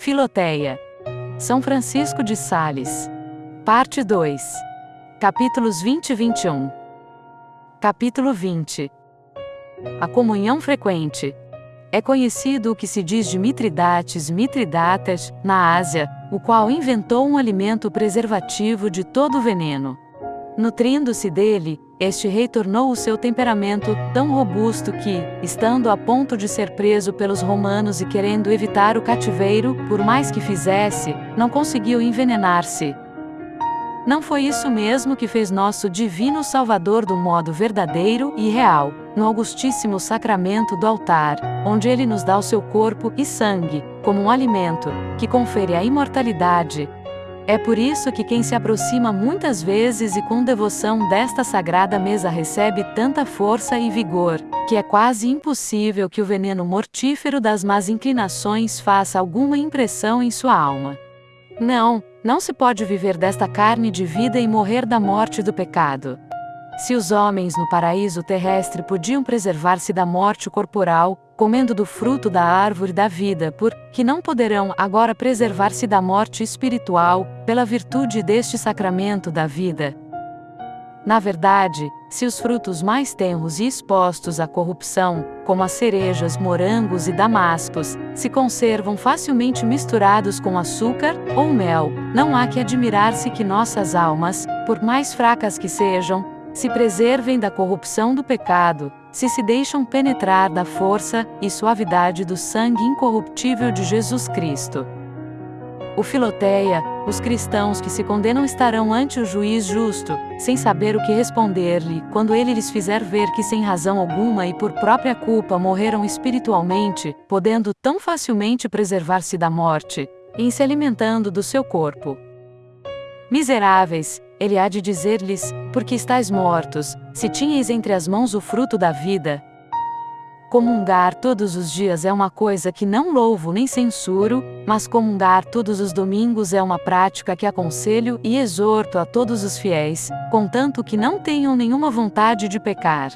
Filoteia. São Francisco de Sales. Parte 2. Capítulos 20 e 21. Capítulo 20. A comunhão frequente. É conhecido o que se diz de Mitridates, na Ásia, o qual inventou um alimento preservativo de todo veneno. Nutrindo-se dele, este rei tornou o seu temperamento tão robusto que, estando a ponto de ser preso pelos romanos e querendo evitar o cativeiro, por mais que fizesse, não conseguiu envenenar-se. Não foi isso mesmo que fez nosso divino Salvador do modo verdadeiro e real, no augustíssimo sacramento do altar, onde ele nos dá o seu corpo e sangue, como um alimento, que confere a imortalidade. É por isso que quem se aproxima muitas vezes e com devoção desta sagrada mesa recebe tanta força e vigor, que é quase impossível que o veneno mortífero das más inclinações faça alguma impressão em sua alma. Não se pode viver desta carne de vida e morrer da morte do pecado. Se os homens no paraíso terrestre podiam preservar-se da morte corporal, comendo do fruto da árvore da vida, por que não poderão agora preservar-se da morte espiritual, pela virtude deste sacramento da vida? Na verdade, se os frutos mais tenros e expostos à corrupção, como as cerejas, morangos e damascos, se conservam facilmente misturados com açúcar ou mel, não há que admirar-se que nossas almas, por mais fracas que sejam, se preservem da corrupção do pecado, se deixam penetrar da força e suavidade do sangue incorruptível de Jesus Cristo. O Filoteia, os cristãos que se condenam estarão ante o juiz justo, sem saber o que responder-lhe, quando ele lhes fizer ver que sem razão alguma e por própria culpa morreram espiritualmente, podendo tão facilmente preservar-se da morte, em se alimentando do seu corpo. Miseráveis, ele há de dizer-lhes, porque estáis mortos, se tinhais entre as mãos o fruto da vida. Comungar todos os dias é uma coisa que não louvo nem censuro, mas comungar todos os domingos é uma prática que aconselho e exorto a todos os fiéis, contanto que não tenham nenhuma vontade de pecar.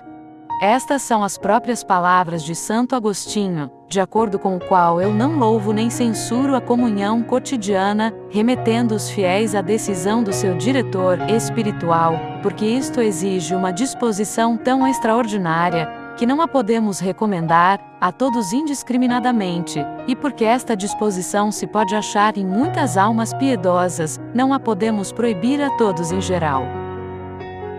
Estas são as próprias palavras de Santo Agostinho, de acordo com o qual eu não louvo nem censuro a comunhão cotidiana, remetendo os fiéis à decisão do seu diretor espiritual, porque isto exige uma disposição tão extraordinária, que não a podemos recomendar a todos indiscriminadamente, e porque esta disposição se pode achar em muitas almas piedosas, não a podemos proibir a todos em geral.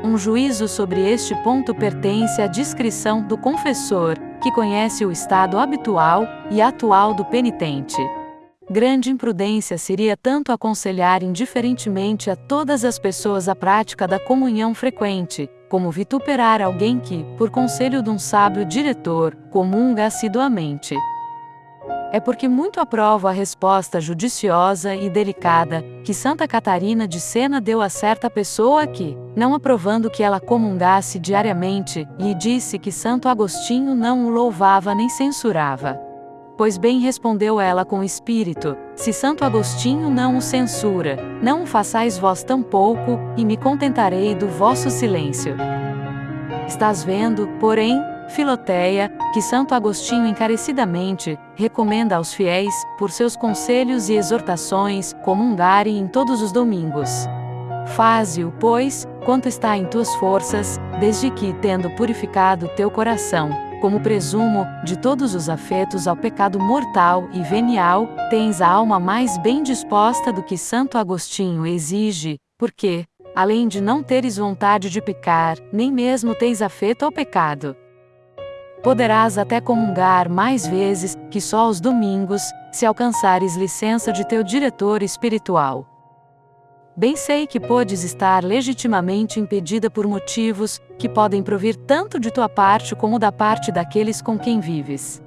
Um juízo sobre este ponto pertence à discrição do confessor, que conhece o estado habitual e atual do penitente. Grande imprudência seria tanto aconselhar indiferentemente a todas as pessoas a prática da comunhão frequente, como vituperar alguém que, por conselho de um sábio diretor, comunga assiduamente. É porque muito aprovo a resposta judiciosa e delicada que Santa Catarina de Sena deu a certa pessoa que, não aprovando que ela comungasse diariamente, lhe disse que Santo Agostinho não o louvava nem censurava. Pois bem respondeu ela com espírito, se Santo Agostinho não o censura, não o façais vós tampouco, e me contentarei do vosso silêncio. Estás vendo, porém, Filoteia, que Santo Agostinho encarecidamente recomenda aos fiéis, por seus conselhos e exortações, comungarem em todos os domingos. Faze-o, pois, quanto está em tuas forças, desde que, tendo purificado teu coração, como presumo, de todos os afetos ao pecado mortal e venial, tens a alma mais bem disposta do que Santo Agostinho exige, porque, além de não teres vontade de pecar, nem mesmo tens afeto ao pecado. Poderás até comungar mais vezes que só aos domingos, se alcançares licença de teu diretor espiritual. Bem sei que podes estar legitimamente impedida por motivos que podem provir tanto de tua parte como da parte daqueles com quem vives.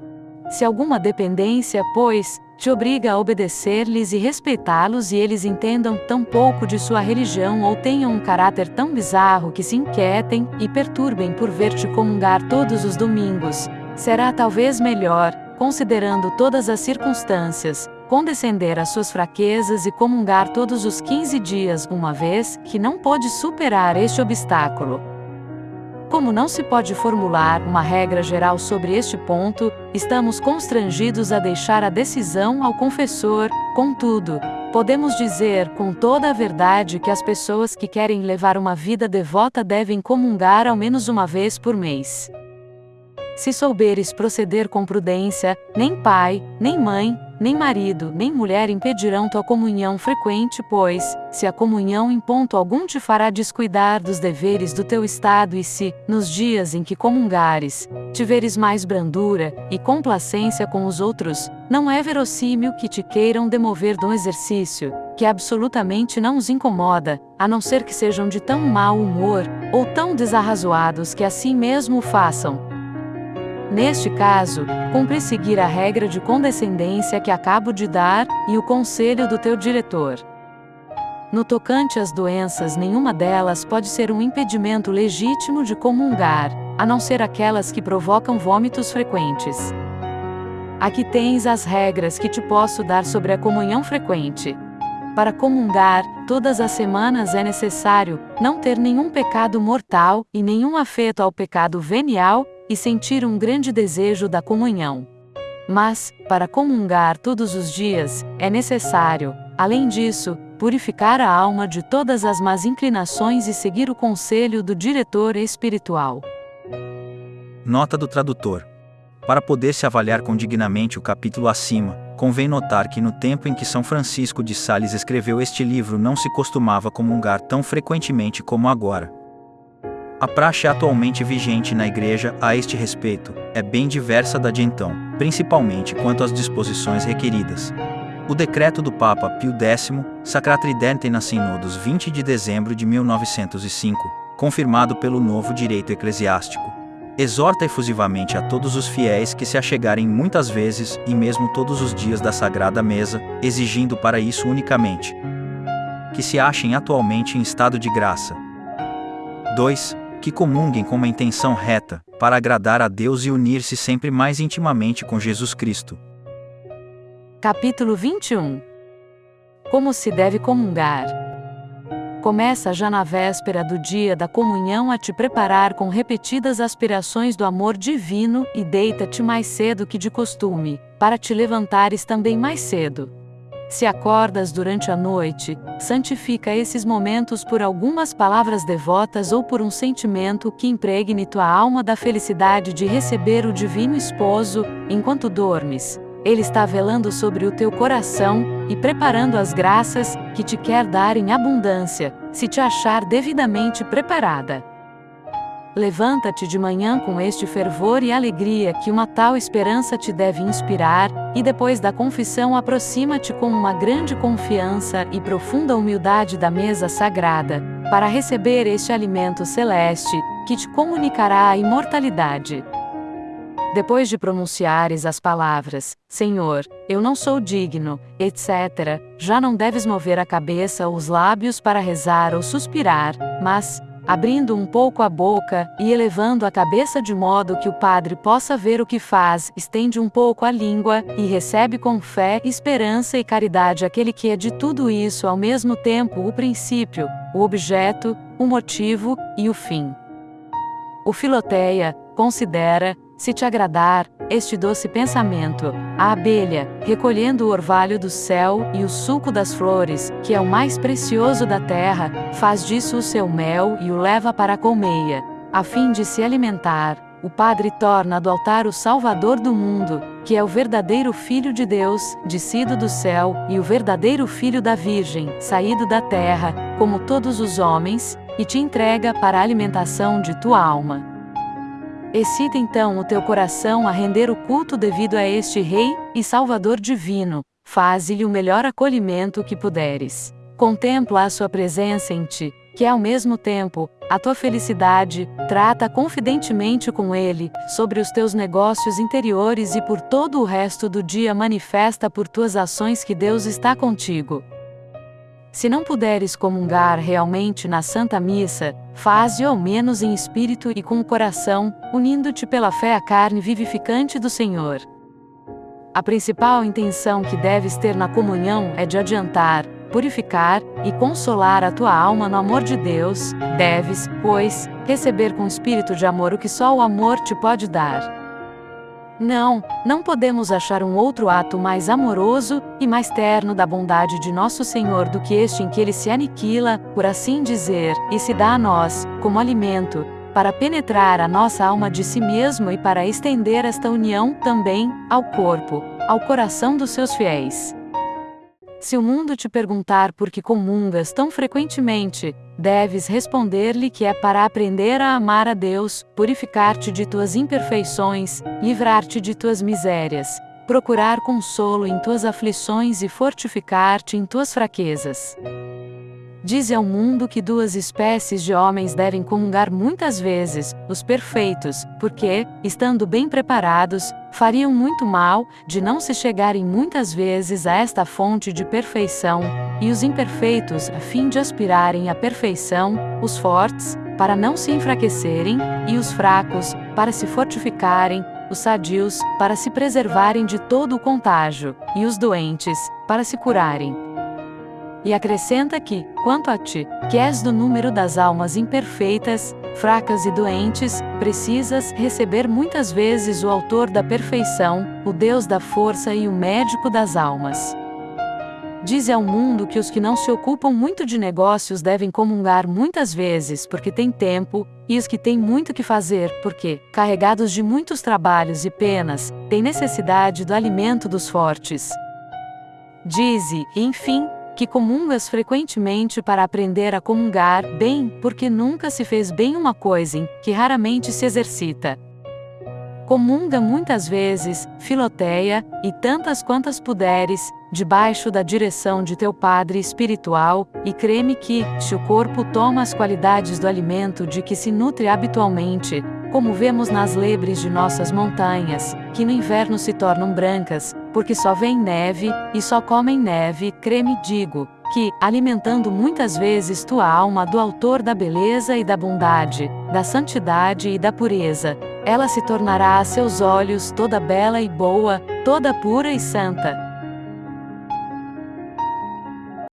Se alguma dependência, pois, te obriga a obedecer-lhes e respeitá-los e eles entendam tão pouco de sua religião ou tenham um caráter tão bizarro que se inquietem e perturbem por ver-te comungar todos os domingos, será talvez melhor, considerando todas as circunstâncias, condescender às suas fraquezas e comungar todos os 15 dias, uma vez que não pôde superar este obstáculo. Como não se pode formular uma regra geral sobre este ponto, estamos constrangidos a deixar a decisão ao confessor. Contudo, podemos dizer com toda a verdade que as pessoas que querem levar uma vida devota devem comungar ao menos uma vez por mês. Se souberes proceder com prudência, nem pai, nem mãe, nem marido, nem mulher impedirão tua comunhão frequente, pois, se a comunhão em ponto algum te fará descuidar dos deveres do teu estado e se, nos dias em que comungares, tiveres mais brandura e complacência com os outros, não é verossímil que te queiram demover de um exercício, que absolutamente não os incomoda, a não ser que sejam de tão mau humor, ou tão desarrazoados que assim mesmo o façam. Neste caso, cumpre seguir a regra de condescendência que acabo de dar, e o conselho do teu diretor. No tocante às doenças, nenhuma delas pode ser um impedimento legítimo de comungar, a não ser aquelas que provocam vômitos frequentes. Aqui tens as regras que te posso dar sobre a comunhão frequente. Para comungar, todas as semanas é necessário não ter nenhum pecado mortal e nenhum afeto ao pecado venial, e sentir um grande desejo da comunhão. Mas, para comungar todos os dias, é necessário, além disso, purificar a alma de todas as más inclinações e seguir o conselho do diretor espiritual. Nota do tradutor. Para poder-se avaliar condignamente o capítulo acima, convém notar que no tempo em que São Francisco de Sales escreveu este livro não se costumava comungar tão frequentemente como agora. A praxe atualmente vigente na Igreja a este respeito é bem diversa da de então, principalmente quanto às disposições requeridas. O decreto do Papa Pio X, Sacratridente na Sinodos 20 de dezembro de 1905, confirmado pelo novo direito eclesiástico, exorta efusivamente a todos os fiéis que se achegarem muitas vezes e mesmo todos os dias da Sagrada Mesa, exigindo para isso unicamente que se achem atualmente em estado de graça. 2. Que comunguem com uma intenção reta, para agradar a Deus e unir-se sempre mais intimamente com Jesus Cristo. Capítulo 21. Como se deve comungar? Começa já na véspera do dia da comunhão a te preparar com repetidas aspirações do amor divino e deita-te mais cedo que de costume, para te levantares também mais cedo. Se acordas durante a noite, santifica esses momentos por algumas palavras devotas ou por um sentimento que impregne tua alma da felicidade de receber o Divino Esposo, enquanto dormes. Ele está velando sobre o teu coração e preparando as graças que te quer dar em abundância, se te achar devidamente preparada. Levanta-te de manhã com este fervor e alegria que uma tal esperança te deve inspirar, e depois da confissão aproxima-te com uma grande confiança e profunda humildade da mesa sagrada, para receber este alimento celeste, que te comunicará a imortalidade. Depois de pronunciares as palavras, Senhor, eu não sou digno, etc., já não deves mover a cabeça ou os lábios para rezar ou suspirar, mas, abrindo um pouco a boca e elevando a cabeça de modo que o padre possa ver o que faz, estende um pouco a língua, e recebe com fé, esperança e caridade aquele que é de tudo isso ao mesmo tempo o princípio, o objeto, o motivo e o fim. O Filoteia considera, se te agradar, este doce pensamento, a abelha, recolhendo o orvalho do céu e o suco das flores, que é o mais precioso da terra, faz disso o seu mel e o leva para a colmeia. A fim de se alimentar, o Padre torna do altar o Salvador do mundo, que é o verdadeiro Filho de Deus, descido do céu, e o verdadeiro Filho da Virgem, saído da terra, como todos os homens, e te entrega para a alimentação de tua alma. Excita então o teu coração a render o culto devido a este Rei e Salvador divino, faze-lhe o melhor acolhimento que puderes. Contempla a sua presença em ti, que é ao mesmo tempo a tua felicidade, trata confidentemente com ele, sobre os teus negócios interiores e por todo o resto do dia manifesta por tuas ações que Deus está contigo. Se não puderes comungar realmente na Santa Missa, faze-o ao menos em espírito e com o coração, unindo-te pela fé à carne vivificante do Senhor. A principal intenção que deves ter na comunhão é de adiantar, purificar e consolar a tua alma no amor de Deus. Deves, pois, receber com espírito de amor o que só o amor te pode dar. Não podemos achar um outro ato mais amoroso e mais terno da bondade de nosso Senhor do que este em que Ele se aniquila, por assim dizer, e se dá a nós, como alimento, para penetrar a nossa alma de si mesmo e para estender esta união também ao corpo, ao coração dos seus fiéis. Se o mundo te perguntar por que comungas tão frequentemente, deves responder-lhe que é para aprender a amar a Deus, purificar-te de tuas imperfeições, livrar-te de tuas misérias, procurar consolo em tuas aflições e fortificar-te em tuas fraquezas. Dize ao mundo que duas espécies de homens devem comungar muitas vezes, os perfeitos, porque, estando bem preparados, fariam muito mal, de não se chegarem muitas vezes a esta fonte de perfeição, e os imperfeitos, a fim de aspirarem à perfeição, os fortes, para não se enfraquecerem, e os fracos, para se fortificarem, os sadios, para se preservarem de todo o contágio, e os doentes, para se curarem. E acrescenta que, quanto a ti, que és do número das almas imperfeitas, fracas e doentes, precisas receber muitas vezes o Autor da perfeição, o Deus da força e o médico das almas. Dize ao mundo que os que não se ocupam muito de negócios devem comungar muitas vezes porque têm tempo, e os que têm muito que fazer porque, carregados de muitos trabalhos e penas, têm necessidade do alimento dos fortes. Dize, enfim, que comungas frequentemente para aprender a comungar bem, porque nunca se fez bem uma coisa em que raramente se exercita. Comunga muitas vezes, Filoteia, e tantas quantas puderes, debaixo da direção de teu Padre espiritual, e creme que, se o corpo toma as qualidades do alimento de que se nutre habitualmente, como vemos nas lebres de nossas montanhas, que no inverno se tornam brancas, porque só vem neve, e só comem neve, creme digo, que, alimentando muitas vezes tua alma do Autor da beleza e da bondade, da santidade e da pureza, ela se tornará a seus olhos toda bela e boa, toda pura e santa.